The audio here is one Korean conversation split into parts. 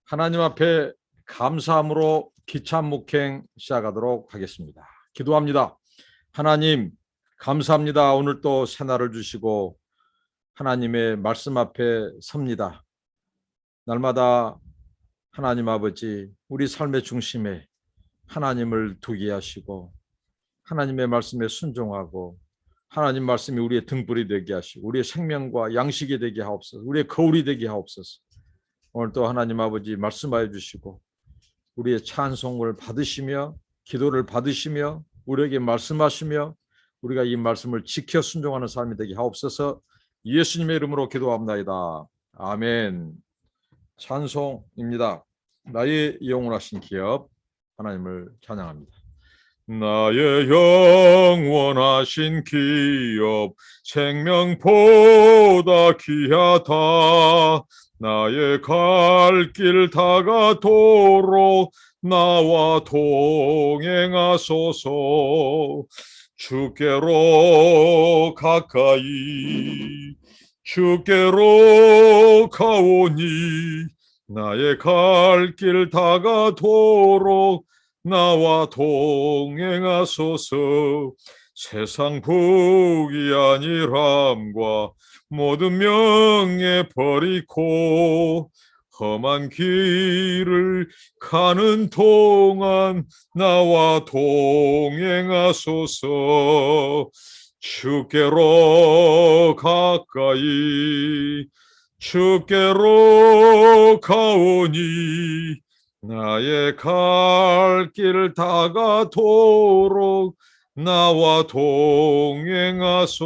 하나님 앞에 감사함으로 기참 목행 시작하도록 하겠습니다. 기도합니다. 하나님 감사합니다. 오늘 또 새날을 주시고 하나님의 말씀 앞에 섭니다. 날마다 하나님 아버지 우리 삶의 중심에 하나님을 두게 하시고 하나님의 말씀에 순종하고 하나님 말씀이 우리의 등불이 되게 하시고 우리의 생명과 양식이 되게 하옵소서. 우리의 거울이 되게 하옵소서. 오늘 또 하나님 아버지 말씀하여 주시고 우리의 찬송을 받으시며 기도를 받으시며 우리에게 말씀하시며 우리가 이 말씀을 지켜 순종하는 삶이 되게 하옵소서. 예수님의 이름으로 기도합나이다. 아멘. 찬송입니다. 나의 영원하신 기업 하나님을 찬양합니다. 나의 영원하신 기업 생명보다 귀하다. 나의 갈 길 다가도록 나와 동행하소서. 주께로 가까이 주께로 가오니 나의 갈 길 다가도록 나와 동행하소서. 세상 복이 아니람과 모든 명예 버리고 험한 길을 가는 동안 나와 동행하소서. 주께로 가까이 주께로 가오니 나의 갈 길을 다가도록 나와 동행하소서.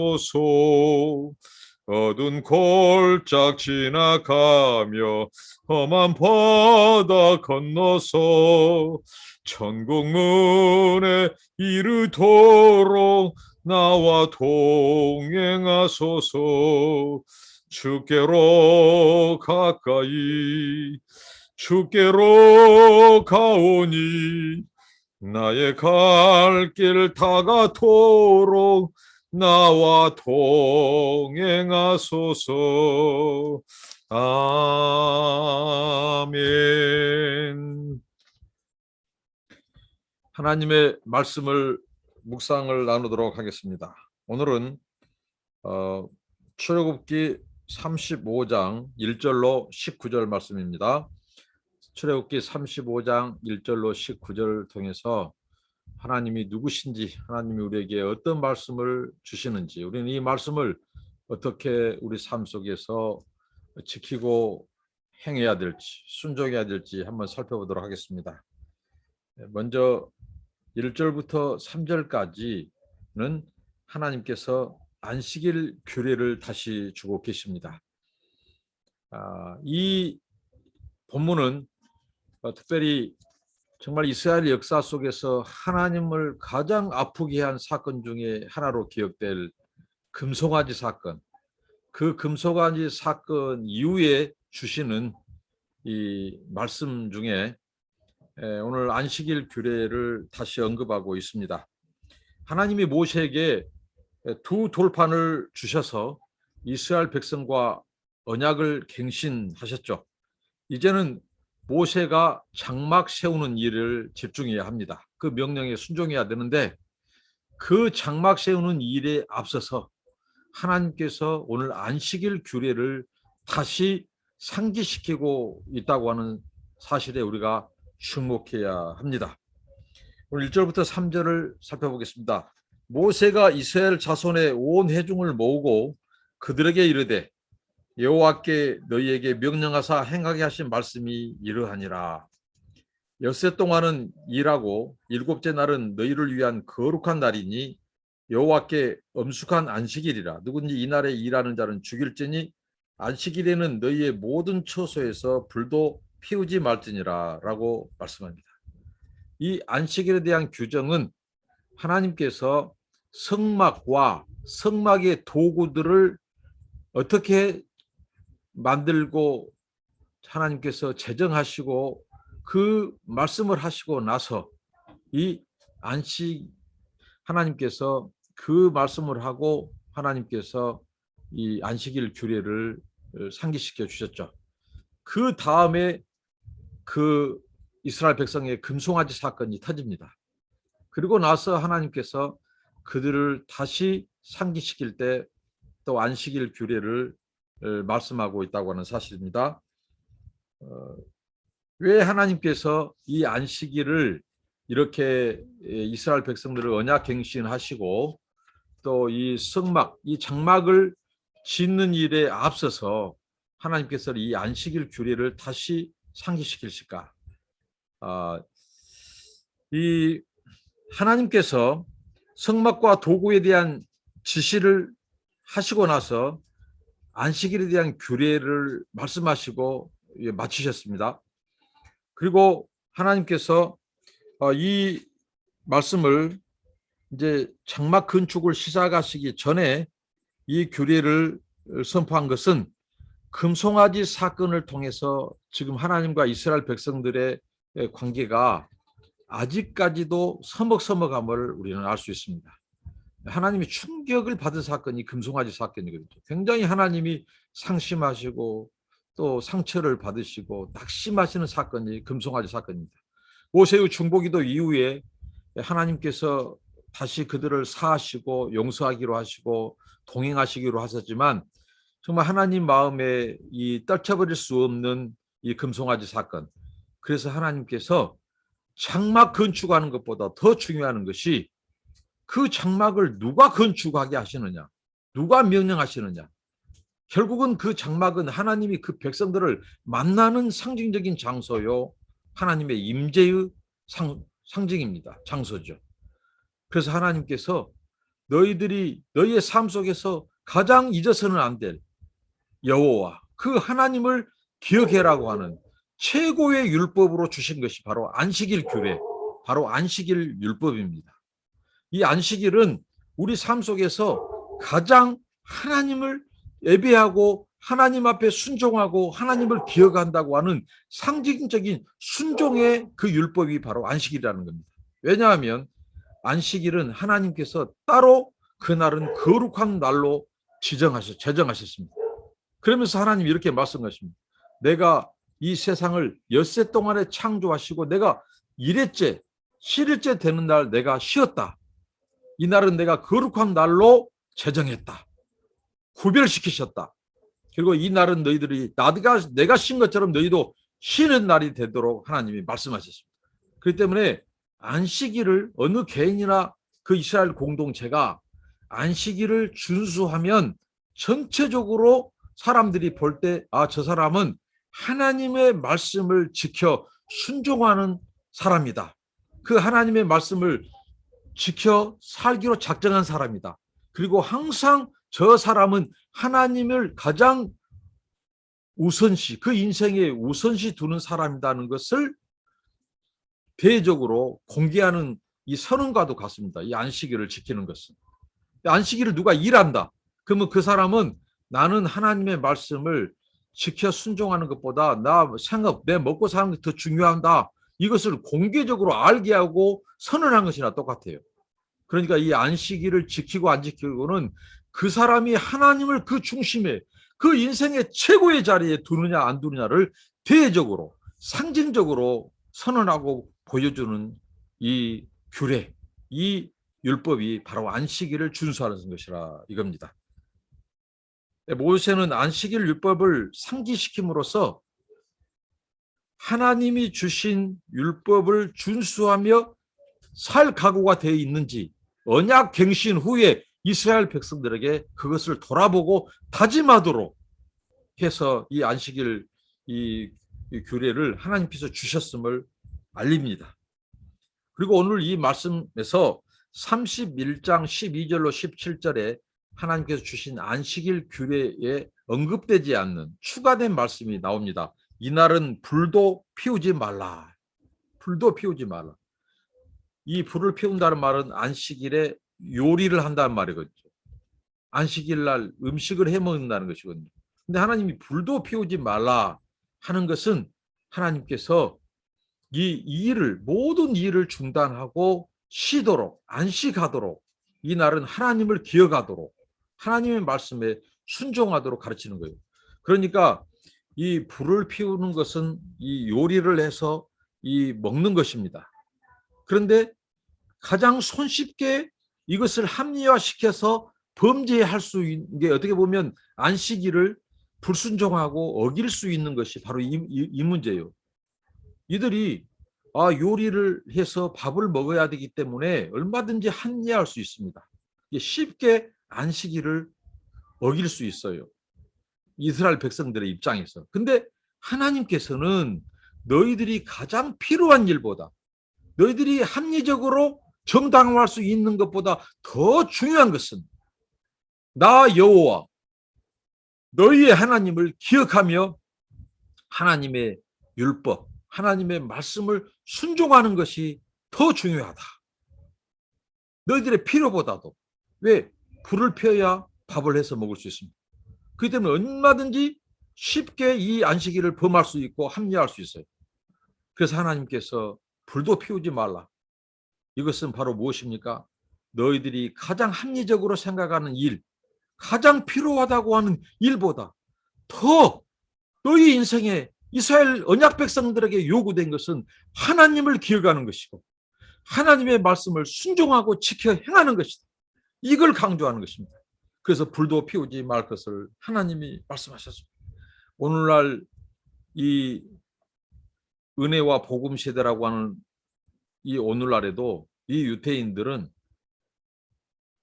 어두운 골짝 지나가며 험한 바다 건너서 천국 문에 이르도록 나와 동행하소서. 주께로 가까이 주께로 가오니 나의 갈 길 다가도록 나와 동행하소서. 아멘. 하나님의 말씀을 묵상을 나누도록 하겠습니다. 오늘은 출애굽기 35장 1절로 19절 말씀입니다. 출애굽기 35장 1절로 19절을 통해서 하나님이 누구신지, 하나님이 우리에게 어떤 말씀을 주시는지, 우리는 이 말씀을 어떻게 우리 삶 속에서 지키고 행해야 될지, 순종해야 될지 한번 살펴보도록 하겠습니다. 먼저 1절부터 3절까지는 하나님께서 안식일 규례를 다시 주고 계십니다. 이 본문은 특별히 정말 이스라엘 역사 속에서 하나님을 가장 아프게 한 사건 중에 하나로 기억될 금송아지 사건, 그 금송아지 사건 이후에 주시는 이 말씀 중에 오늘 안식일 규례를 다시 언급하고 있습니다. 하나님이 모세에게 두 돌판을 주셔서 이스라엘 백성과 언약을 갱신하셨죠. 이제는 모세가 장막 세우는 일을 집중해야 합니다. 그 명령에 순종해야 되는데 그 장막 세우는 일에 앞서서 하나님께서 오늘 안식일 규례를 다시 상기시키고 있다고 하는 사실에 우리가 주목해야 합니다. 오늘 1절부터 3절을 살펴보겠습니다. 모세가 이스라엘 자손의 온 회중을 모으고 그들에게 이르되 여호와께 너희에게 명령하사 행하게 하신 말씀이 이러하니라. 엿새 동안은 일하고 일곱째 날은 너희를 위한 거룩한 날이니 여호와께 엄숙한 안식일이라. 누구든지 이날에 일하는 자는 죽일지니 안식일에는 너희의 모든 처소에서 불도 피우지 말지니라 라고 말씀합니다. 이 안식일에 대한 규정은 하나님께서 성막과 성막의 도구들을 어떻게 만들고 하나님께서 제정하시고 그 말씀을 하시고 나서 이 안식 하나님께서 그 말씀을 하고 하나님께서 이 안식일 규례를 상기시켜 주셨죠. 그 다음에 그 이스라엘 백성의 금송아지 사건이 터집니다. 그리고 나서 하나님께서 그들을 다시 상기시킬 때 또 안식일 규례를 말씀하고 있다고 하는 사실입니다. 왜 하나님께서 이 안식일을 이렇게 이스라엘 백성들을 언약갱신하시고 또 이 성막, 이 장막을 짓는 일에 앞서서 하나님께서 이 안식일 규례를 다시 상기시키실까? 이 하나님께서 성막과 도구에 대한 지시를 하시고 나서 안식일에 대한 규례를 말씀하시고 마치셨습니다. 그리고 하나님께서 이 말씀을 이제 장막 건축을 시작하시기 전에 이 규례를 선포한 것은 금송아지 사건을 통해서 지금 하나님과 이스라엘 백성들의 관계가 아직까지도 서먹서먹함을 우리는 알 수 있습니다. 하나님이 충격을 받은 사건이 금송아지 사건이거든요. 굉장히 하나님이 상심하시고 또 상처를 받으시고 낙심하시는 사건이 금송아지 사건입니다. 모세의 중보기도 이후에 하나님께서 다시 그들을 사하시고 용서하기로 하시고 동행하시기로 하셨지만 정말 하나님 마음에 이 떨쳐버릴 수 없는 이 금송아지 사건. 그래서 하나님께서 장막 건축하는 것보다 더 중요한 것이 그 장막을 누가 건축하게 하시느냐, 누가 명령하시느냐. 결국은 그 장막은 하나님이 그 백성들을 만나는 상징적인 장소요, 하나님의 임재의 상징입니다. 장소죠. 그래서 하나님께서 너희의 삶 속에서 가장 잊어서는 안 될 여호와, 그 하나님을 기억해라고 하는 최고의 율법으로 주신 것이 바로 안식일 규례, 바로 안식일 율법입니다. 이 안식일은 우리 삶 속에서 가장 하나님을 예배하고 하나님 앞에 순종하고 하나님을 기억한다고 하는 상징적인 순종의 그 율법이 바로 안식일이라는 겁니다. 왜냐하면 안식일은 하나님께서 따로 그날은 거룩한 날로 제정하셨습니다. 그러면서 하나님이 이렇게 말씀하십니다. 내가 이 세상을 엿새 동안에 창조하시고 내가 1회째 7일째 되는 날 내가 쉬었다. 이 날은 내가 거룩한 날로 제정했다. 구별시키셨다. 그리고 이 날은 너희들이 내가 쉰 것처럼 너희도 쉬는 날이 되도록 하나님이 말씀하셨습니다. 그렇기 때문에 안식일을 어느 개인이나 그 이스라엘 공동체가 안식일을 준수하면 전체적으로 사람들이 볼 때 저 사람은 하나님의 말씀을 지켜 순종하는 사람이다. 그 하나님의 말씀을 지켜 살기로 작정한 사람이다. 그리고 항상 저 사람은 하나님을 가장 우선시, 그 인생에 우선시 두는 사람이라는 것을 대외적으로 공개하는 이 선언과도 같습니다. 이 안식일을 지키는 것은. 안식일을 누가 일한다. 그러면 그 사람은 나는 하나님의 말씀을 지켜 순종하는 것보다 내 먹고 사는 게 더 중요하다. 이것을 공개적으로 알게 하고 선언한 것이나 똑같아요. 그러니까 이 안식일을 지키고 안 지키고는 그 사람이 하나님을 그 중심에 그 인생의 최고의 자리에 두느냐 안 두느냐를 대외적으로 상징적으로 선언하고 보여주는 이 규례, 이 율법이 바로 안식일을 준수하는 것이라 이겁니다. 모세는 안식일 율법을 상기시킴으로써 하나님이 주신 율법을 준수하며 살 각오가 되어 있는지 언약 갱신 후에 이스라엘 백성들에게 그것을 돌아보고 다짐하도록 해서 이 안식일 이 규례를 하나님께서 주셨음을 알립니다. 그리고 오늘 이 말씀에서 31장 12절로 17절에 하나님께서 주신 안식일 규례에 언급되지 않는 추가된 말씀이 나옵니다. 이날은 불도 피우지 말라. 불도 피우지 말라. 이 불을 피운다는 말은 안식일에 요리를 한다는 말이거든요. 안식일 날 음식을 해 먹는다는 것이거든요. 근데 하나님이 불도 피우지 말라 하는 것은 하나님께서 모든 일을 중단하고 쉬도록, 안식하도록, 이 날은 하나님을 기억하도록, 하나님의 말씀에 순종하도록 가르치는 거예요. 그러니까 이 불을 피우는 것은 이 요리를 해서 이 먹는 것입니다. 그런데 가장 손쉽게 이것을 합리화시켜서 범죄할 수 있는 게 어떻게 보면 안식일을 불순종하고 어길 수 있는 것이 바로 이 문제예요. 이들이 요리를 해서 밥을 먹어야 되기 때문에 얼마든지 합리화할 수 있습니다. 쉽게 안식일을 어길 수 있어요. 이스라엘 백성들의 입장에서. 근데 하나님께서는 너희들이 가장 필요한 일보다 너희들이 합리적으로 정당화할 수 있는 것보다 더 중요한 것은 나 여호와 너희의 하나님을 기억하며 하나님의 율법, 하나님의 말씀을 순종하는 것이 더 중요하다. 너희들의 필요보다도. 왜? 불을 펴야 밥을 해서 먹을 수 있습니다. 그렇기 때문에 얼마든지 쉽게 이 안식일을 범할 수 있고 합리화할 수 있어요. 그래서 하나님께서 불도 피우지 말라. 이것은 바로 무엇입니까? 너희들이 가장 합리적으로 생각하는 일, 가장 필요하다고 하는 일보다 더 너희 인생에 이스라엘 언약 백성들에게 요구된 것은 하나님을 기억하는 것이고 하나님의 말씀을 순종하고 지켜 행하는 것이다. 이걸 강조하는 것입니다. 그래서 불도 피우지 말 것을 하나님이 말씀하셨습니다. 오늘날 이 은혜와 복음 시대라고 하는 이 오늘날에도 이 유대인들은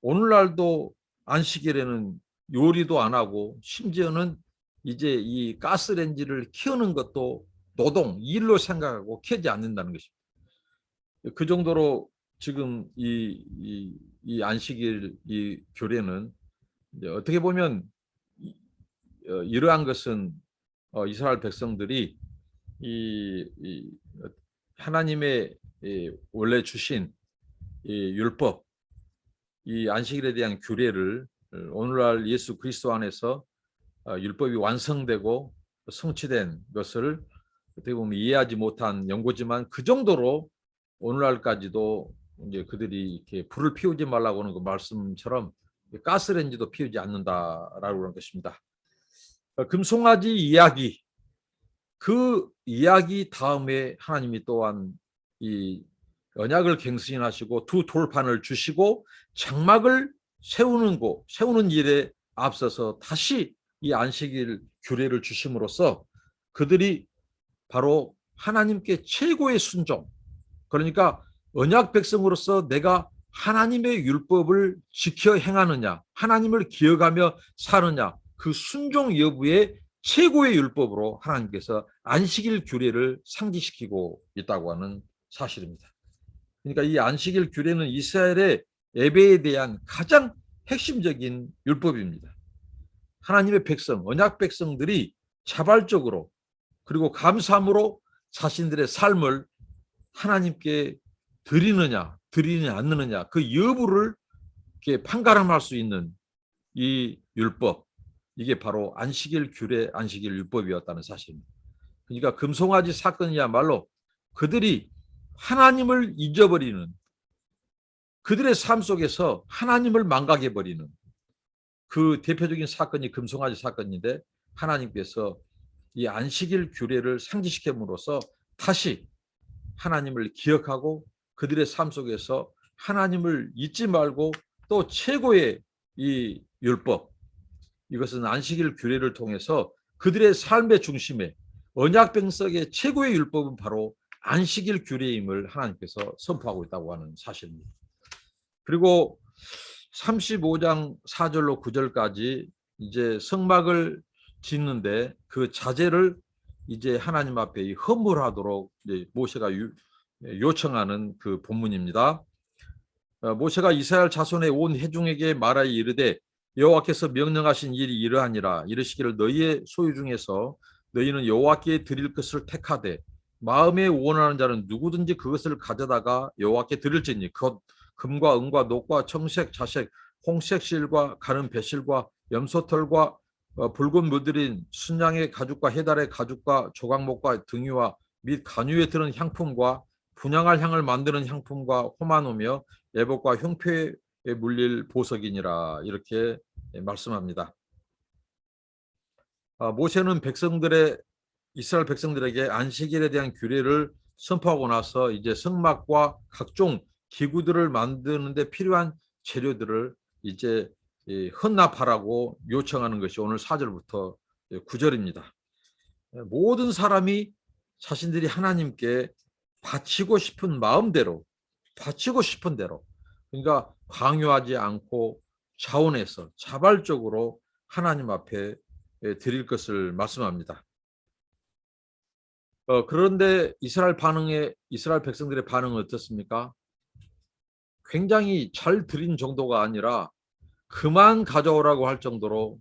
오늘날도 안식일에는 요리도 안 하고 심지어는 이제 이 가스레인지를 키우는 것도 노동, 일로 생각하고 켜지 않는다는 것입니다. 그 정도로 지금 이 안식일 이 교례는 어떻게 보면 이러한 것은 이스라엘 백성들이 이 하나님의 원래 주신 이 율법, 이 안식일에 대한 규례를 오늘날 예수 그리스도 안에서 율법이 완성되고 성취된 것을 어떻게 보면 이해하지 못한 연고지만 그 정도로 오늘날까지도 이제 그들이 이렇게 불을 피우지 말라고 하는 그 말씀처럼 가스레인지도 피우지 않는다라고 하는 것입니다. 금송아지 이야기, 그 이야기 다음에 하나님이 또한 이 언약을 갱신하시고 두 돌판을 주시고 장막을 세우는 일에 앞서서 다시 이 안식일 규례를 주심으로써 그들이 바로 하나님께 최고의 순종, 그러니까 언약 백성으로서 내가 하나님의 율법을 지켜 행하느냐, 하나님을 기억하며 사느냐, 그 순종 여부의 최고의 율법으로 하나님께서 안식일 규례를 상기시키고 있다고 하는 사실입니다. 그러니까 이 안식일 규례는 이스라엘의 예배에 대한 가장 핵심적인 율법입니다. 하나님의 백성, 언약 백성들이 자발적으로 그리고 감사함으로 자신들의 삶을 하나님께 드리느냐 않느냐 그 여부를 이렇게 판가름할 수 있는 이 율법, 이게 바로 안식일 규례, 안식일 율법이었다는 사실입니다. 그러니까 금송아지 사건이야말로 그들이 하나님을 잊어버리는, 그들의 삶 속에서 하나님을 망각해버리는 그 대표적인 사건이 금송아지 사건인데, 하나님께서 이 안식일 규례를 상기시킴으로써 다시 하나님을 기억하고 그들의 삶 속에서 하나님을 잊지 말고 또 최고의 이 율법, 이것은 안식일 규례를 통해서 그들의 삶의 중심에 언약 백성의 최고의 율법은 바로 안식일 규례임을 하나님께서 선포하고 있다고 하는 사실입니다. 그리고 35장 4절로 9절까지 이제 성막을 짓는데 그 자재를 이제 하나님 앞에 헌물하도록 이제 모세가 요청하는 그 본문입니다. 모세가 이스라엘 자손의 온 회중에게 말하여 이르되 여호와께서 명령하신 일이 이러하니라. 이르시기를 너희의 소유 중에서 너희는 여호와께 드릴 것을 택하되 마음에 원하는 자는 누구든지 그것을 가져다가 여호와께 드릴지니 곧 금과 은과 녹과 청색 자색 홍색 실과 가는 배실과 염소털과 붉은 물들인 순양의 가죽과 해달의 가죽과 조각목과 등유와 및 간유에 드는 향품과 분향할 향을 만드는 향품과 호마노며 예복과 흉표에 물릴 보석이니라. 이렇게 말씀합니다. 모세는 이스라엘 백성들에게 안식일에 대한 규례를 선포하고 나서 이제 성막과 각종 기구들을 만드는데 필요한 재료들을 이제 헌납하라고 요청하는 것이 오늘 4절부터 9절입니다. 모든 사람이 자신들이 하나님께 바치고 싶은 마음대로, 바치고 싶은 대로, 그러니까 강요하지 않고 자원해서 자발적으로 하나님 앞에 드릴 것을 말씀합니다. 그런데 이스라엘 백성들의 반응은 어떻습니까? 굉장히 잘 드린 정도가 아니라 그만 가져오라고 할 정도로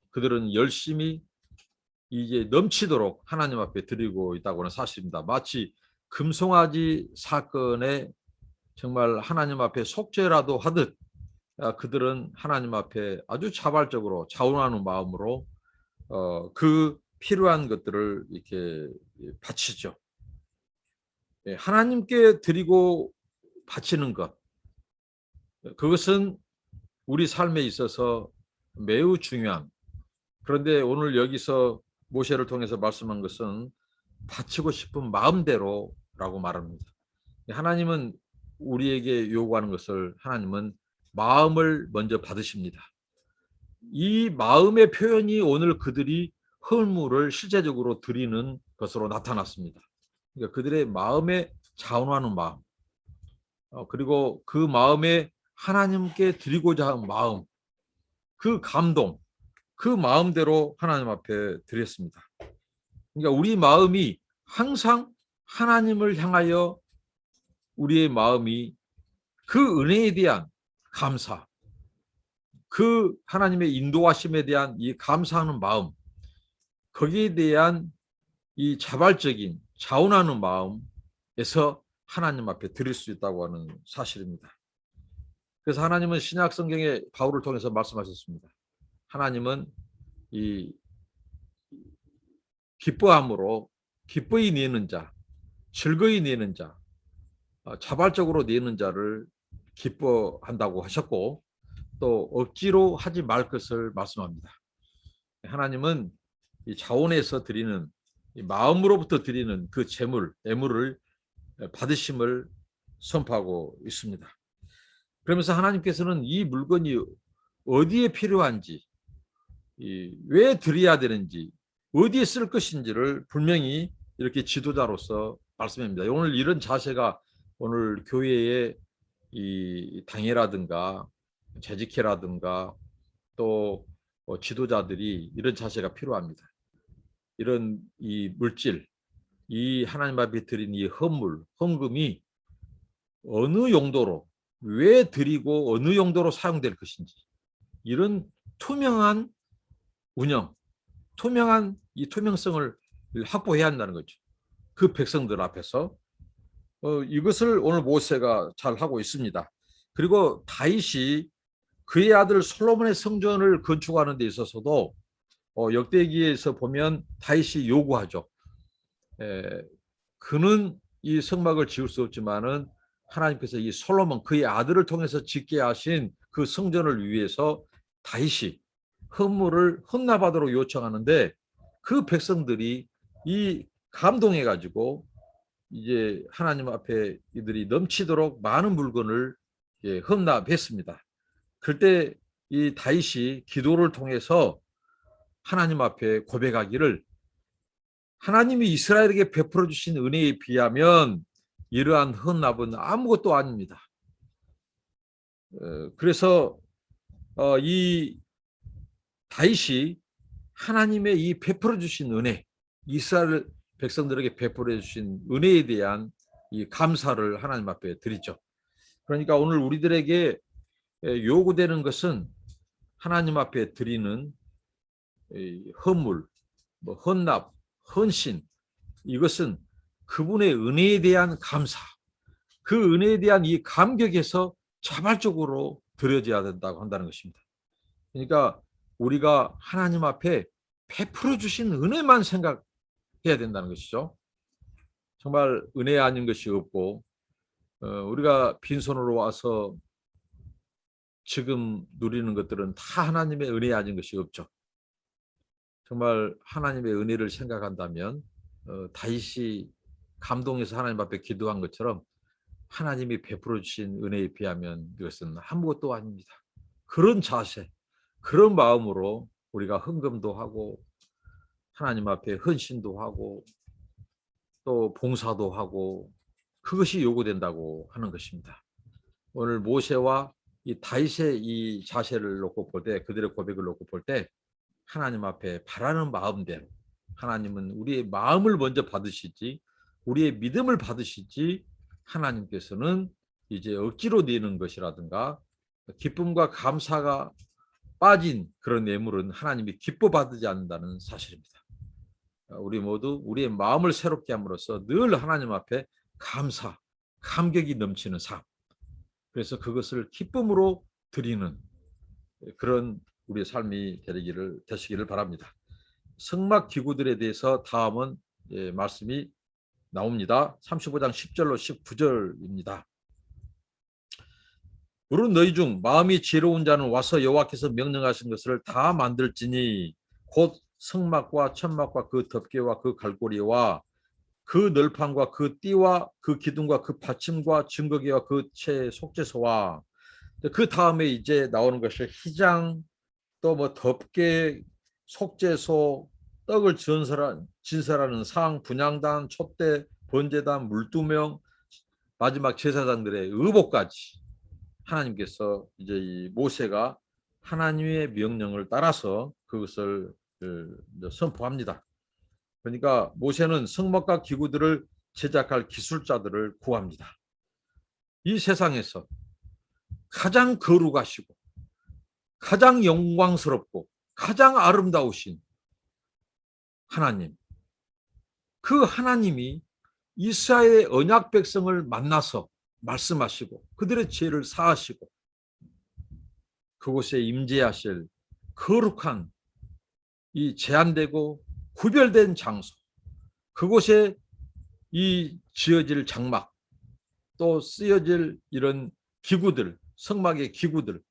그들은 열심히 이제 넘치도록 하나님 앞에 드리고 있다고는 사실입니다. 마치 금송아지 사건에 정말 하나님 앞에 속죄라도 하듯 그들은 하나님 앞에 아주 자발적으로 자원하는 마음으로 그 필요한 것들을 이렇게 바치죠. 하나님께 드리고 바치는 것, 그것은 우리 삶에 있어서 매우 중요한, 그런데 오늘 여기서 모세를 통해서 말씀한 것은 바치고 싶은 마음대로라고 말합니다. 하나님은 우리에게 요구하는 것을 하나님은 마음을 먼저 받으십니다. 이 마음의 표현이 오늘 그들이 헌물을 실제적으로 드리는 것으로 나타났습니다. 그러니까 그들의 마음에 자원하는 마음, 그리고 그 마음에 하나님께 드리고자 하는 마음, 그 감동, 그 마음대로 하나님 앞에 드렸습니다. 그러니까 우리 마음이 항상 하나님을 향하여 우리의 마음이 그 은혜에 대한 감사, 그 하나님의 인도하심에 대한 이 감사하는 마음, 거기에 대한 이 자발적인 자원하는 마음에서 하나님 앞에 드릴 수 있다고 하는 사실입니다. 그래서 하나님은 신약 성경에 바울을 통해서 말씀하셨습니다. 하나님은 이 기뻐함으로 기꺼이 내는 자, 즐거이 내는 자, 자발적으로 내는 자를 기뻐한다고 하셨고 또 억지로 하지 말 것을 말씀합니다. 하나님은 이 자원에서 드리는 이 마음으로부터 드리는 그 재물, 애물을 받으심을 선포하고 있습니다. 그러면서 하나님께서는 이 물건이 어디에 필요한지, 왜 드려야 되는지, 어디에 쓸 것인지를 분명히 이렇게 지도자로서 말씀합니다. 오늘 이런 자세가 오늘 교회의 이 당회라든가 재직회라든가 또 지도자들이 이런 자세가 필요합니다. 이런 이 물질, 이 하나님 앞에 드린 이 헌물, 헌금이 어느 용도로, 왜 드리고 어느 용도로 사용될 것인지, 이런 투명한 운영, 투명한 이 투명성을 확보해야 한다는 거죠. 그 백성들 앞에서 이것을 오늘 모세가 잘 하고 있습니다. 그리고 다윗이 그의 아들 솔로몬의 성전을 건축하는 데 있어서도 역대기에서 보면 다윗이 요구하죠. 그는 이 성막을 지을 수 없지만은 하나님께서 이 솔로몬 그의 아들을 통해서 짓게 하신 그 성전을 위해서 다윗이 헌물을 헌납하도록 요청하는데 그 백성들이 이 감동해 가지고 이제 하나님 앞에 이들이 넘치도록 많은 물건을 헌납했습니다. 그때 이 다윗이 기도를 통해서 하나님 앞에 고백하기를 하나님이 이스라엘에게 베풀어 주신 은혜에 비하면 이러한 헌납은 아무것도 아닙니다. 그래서 이 다윗이 하나님의 이 베풀어 주신 은혜, 이스라엘 백성들에게 베풀어 주신 은혜에 대한 이 감사를 하나님 앞에 드리죠. 그러니까 오늘 우리들에게 요구되는 것은 하나님 앞에 드리는 헌물, 헌납, 헌신, 이것은 그분의 은혜에 대한 감사, 그 은혜에 대한 이 감격에서 자발적으로 드려져야 된다고 한다는 것입니다. 그러니까 우리가 하나님 앞에 베풀어 주신 은혜만 생각해야 된다는 것이죠. 정말 은혜 아닌 것이 없고 우리가 빈손으로 와서 지금 누리는 것들은 다 하나님의 은혜 아닌 것이 없죠. 정말 하나님의 은혜를 생각한다면 다윗이 감동해서 하나님 앞에 기도한 것처럼 하나님이 베풀어 주신 은혜에 비하면 이것은 아무것도 아닙니다. 그런 자세, 그런 마음으로 우리가 헌금도 하고 하나님 앞에 헌신도 하고 또 봉사도 하고 그것이 요구된다고 하는 것입니다. 오늘 모세와 이 다윗의 이 자세를 놓고 볼 때, 그들의 고백을 놓고 볼 때 하나님 앞에 바라는 마음대로, 하나님은 우리의 마음을 먼저 받으시지 우리의 믿음을 받으시지 하나님께서는 이제 억지로 내는 것이라든가 기쁨과 감사가 빠진 그런 예물은 하나님이 기뻐 받지 않는다는 사실입니다. 우리 모두 우리의 마음을 새롭게 함으로써 늘 하나님 앞에 감사, 감격이 넘치는 삶, 그래서 그것을 기쁨으로 드리는 그런 우리의 삶이 되시기를 바랍니다. 성막 기구들에 대해서 다음은 말씀이 나옵니다. 35장 10절로 19절입니다. 물은 너희 중 마음이 지혜로운 자는 와서 여호와께서 명령하신 것을 다 만들지니 곧 성막과 천막과 그 덮개와 그 갈고리와 그 널판과 그 띠와 그 기둥과 그 받침과 증거기와 그 채 속죄소와 그 다음에 이제 나오는 것이 희장, 또 뭐 덮개, 속죄소, 떡을 진설하는 상, 분향단, 촛대, 번제단, 물두명, 마지막 제사장들의 의복까지 하나님께서 이제 이 모세가 하나님의 명령을 따라서 그것을 선포합니다. 그러니까 모세는 성막과 기구들을 제작할 기술자들을 구합니다. 이 세상에서 가장 거룩하시고 가장 영광스럽고 가장 아름다우신 하나님, 그 하나님이 이스라엘의 언약 백성을 만나서 말씀하시고 그들의 죄를 사하시고 그곳에 임재하실 거룩한 이 제한되고 구별된 장소, 그곳에 이 지어질 장막, 또 쓰여질 이런 기구들, 성막의 기구들,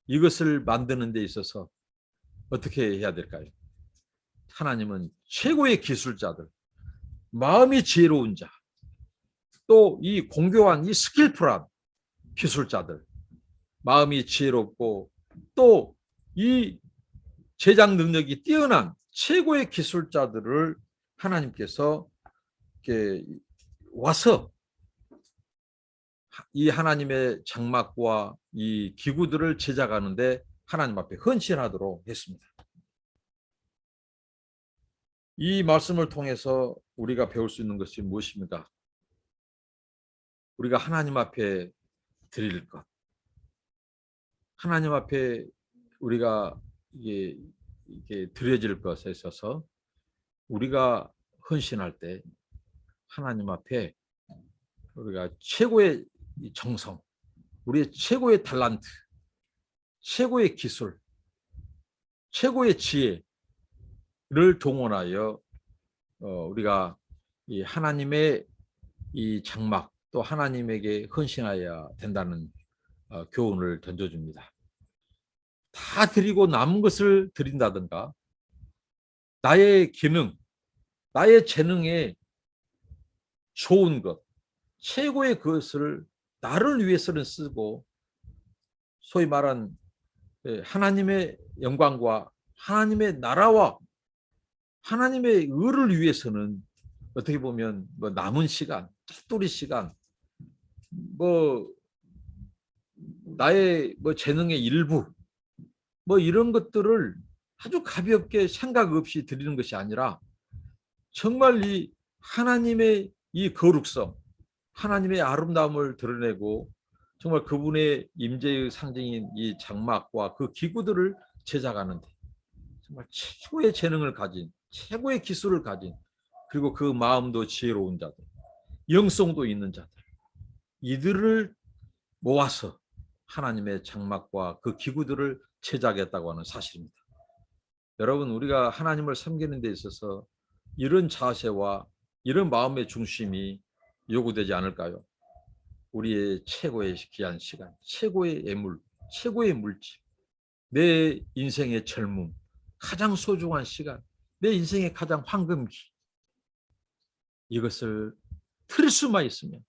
이것을 만드는 데 있어서 어떻게 해야 될까요? 하나님은 최고의 기술자들, 마음이 지혜로운 자, 또 이 공교한 이 스킬풀한 기술자들, 마음이 지혜롭고 또 이 제작 능력이 뛰어난 최고의 기술자들을 하나님께서 이렇게 와서 이 하나님의 장막과 이 기구들을 제작하는데 하나님 앞에 헌신하도록 했습니다. 이 말씀을 통해서 우리가 배울 수 있는 것이 무엇입니까? 우리가 하나님 앞에 드릴 것, 하나님 앞에 우리가 이게 드려질 것에 있어서 우리가 헌신할 때 하나님 앞에 우리가 최고의 정성, 우리의 최고의 탤런트, 최고의 기술, 최고의 지혜를 동원하여 우리가 이 하나님의 이 장막 또 하나님에게 헌신해야 된다는 교훈을 던져줍니다. 다 드리고 남은 것을 드린다든가 나의 기능, 나의 재능에 좋은 것, 최고의 것을 나를 위해서는 쓰고 소위 말한 하나님의 영광과 하나님의 나라와 하나님의 의를 위해서는 어떻게 보면 뭐 남은 시간, 짤돌이 시간, 뭐 나의 뭐 재능의 일부, 뭐 이런 것들을 아주 가볍게 생각 없이 드리는 것이 아니라 정말 이 하나님의 이 거룩성, 하나님의 아름다움을 드러내고 정말 그분의 임재의 상징인 이 장막과 그 기구들을 제작하는데 정말 최고의 재능을 가진, 최고의 기술을 가진, 그리고 그 마음도 지혜로운 자들, 영성도 있는 자들, 이들을 모아서 하나님의 장막과 그 기구들을 제작했다고 하는 사실입니다. 여러분, 우리가 하나님을 섬기는 데 있어서 이런 자세와 이런 마음의 중심이 요구되지 않을까요? 우리의 최고의 귀한 시간, 최고의 예물, 최고의 물질, 내 인생의 젊음, 가장 소중한 시간, 내 인생의 가장 황금기, 이것을 드릴 수만 있으면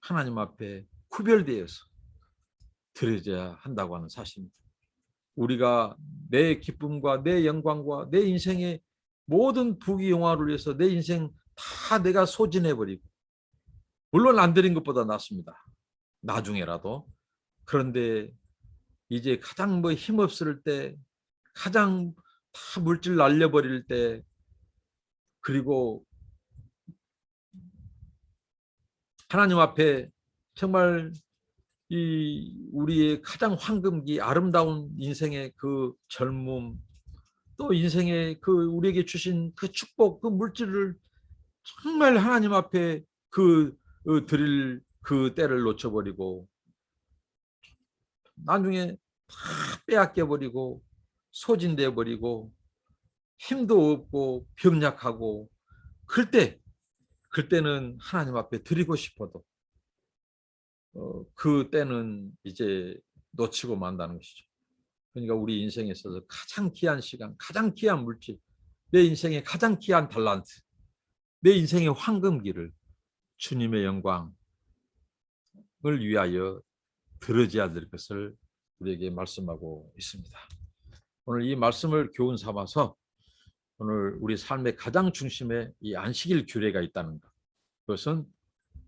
하나님 앞에 구별되어서 드려야 한다고 하는 사실입니다. 우리가 내 기쁨과 내 영광과 내 인생의 모든 부귀영화를 위해서 내 인생 다 내가 소진해버리고, 물론 안 드린 것보다 낫습니다. 나중에라도. 그런데 이제 가장 힘없을 때, 가장 다 물질 날려버릴 때, 그리고 하나님 앞에 정말 이 우리의 가장 황금기, 아름다운 인생의 그 젊음, 또 인생의 그 우리에게 주신 그 축복, 그 물질을 정말 하나님 앞에 드릴 그 때를 놓쳐버리고 나중에 다 빼앗겨버리고 소진돼버리고 힘도 없고 병약하고, 그때는 하나님 앞에 드리고 싶어도 그때는 이제 놓치고 만다는 것이죠. 그러니까 우리 인생에 있어서 가장 귀한 시간, 가장 귀한 물질, 내 인생의 가장 귀한 달란트, 내 인생의 황금기를 주님의 영광을 위하여 들어줘야 될 것을 우리에게 말씀하고 있습니다. 오늘 이 말씀을 교훈 삼아서 오늘 우리 삶의 가장 중심에 이 안식일 규례가 있다는 것, 그것은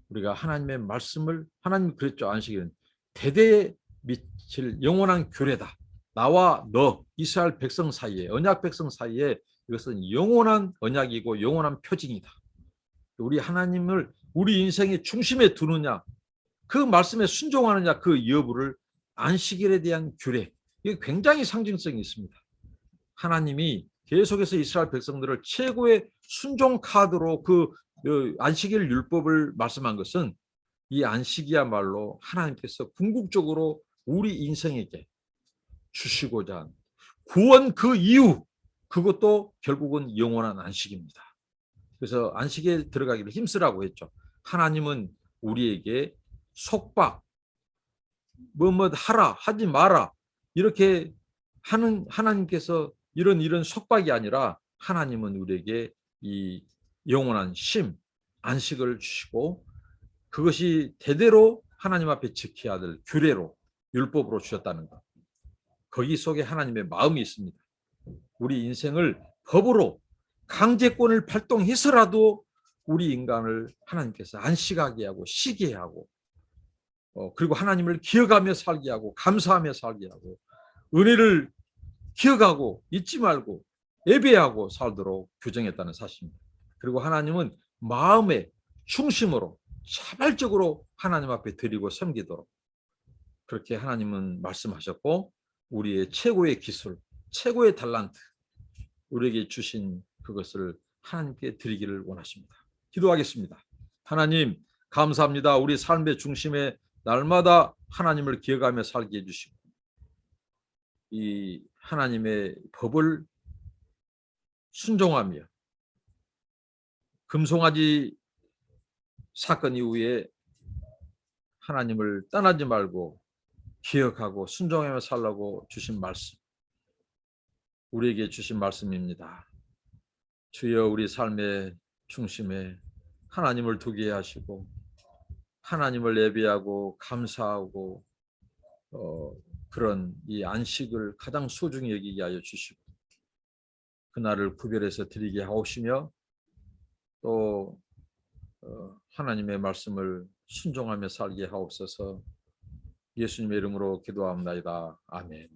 우리가 하나님의 말씀을, 하나님 그랬죠, 안식일은 대대에 미칠 영원한 규례다. 나와 너, 이스라엘 백성 사이에, 언약 백성 사이에 이것은 영원한 언약이고 영원한 표징이다. 우리 하나님을 우리 인생의 중심에 두느냐, 그 말씀에 순종하느냐, 그 여부를 안식일에 대한 규례, 이게 굉장히 상징성이 있습니다. 하나님이 계속해서 이스라엘 백성들을 최고의 순종 카드로 그 안식일 율법을 말씀한 것은, 이 안식이야말로 하나님께서 궁극적으로 우리 인생에게 주시고자 한 구원 그 이유, 그것도 결국은 영원한 안식입니다. 그래서 안식에 들어가기를 힘쓰라고 했죠. 하나님은 우리에게 속박, 뭐뭐 하라, 하지 마라, 이렇게 하는 하나님께서 이런 속박이 아니라, 하나님은 우리에게 이 영원한 쉼, 안식을 주시고, 그것이 대대로 하나님 앞에 지켜야 될 규례로, 율법으로 주셨다는 것. 거기 속에 하나님의 마음이 있습니다. 우리 인생을 법으로 강제권을 발동해서라도 우리 인간을 하나님께서 안식하게 하고 쉬게 하고, 그리고 하나님을 기억하며 살게 하고 감사하며 살게 하고 은혜를 기억하고 잊지 말고 예배하고 살도록 규정했다는 사실입니다. 그리고 하나님은 마음의 중심으로 자발적으로 하나님 앞에 드리고 섬기도록 그렇게 하나님은 말씀하셨고, 우리의 최고의 기술, 최고의 달란트, 우리에게 주신 그것을 하나님께 드리기를 원하십니다. 기도하겠습니다. 하나님 감사합니다. 우리 삶의 중심에 날마다 하나님을 기억하며 살게 해주시고, 이 하나님의 법을 순종하며 금송아지 사건 이후에 하나님을 떠나지 말고 기억하고 순종하며 살라고 주신 말씀, 우리에게 주신 말씀입니다. 주여, 우리 삶의 중심에 하나님을 두게 하시고 하나님을 예배하고 감사하고 그런 이 안식을 가장 소중히 여기게 하여 주시고, 그날을 구별해서 드리게 하옵시며, 또 하나님의 말씀을 순종하며 살게 하옵소서. 예수님의 이름으로 기도합니다. 아멘.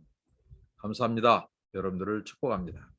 감사합니다. 여러분들을 축복합니다.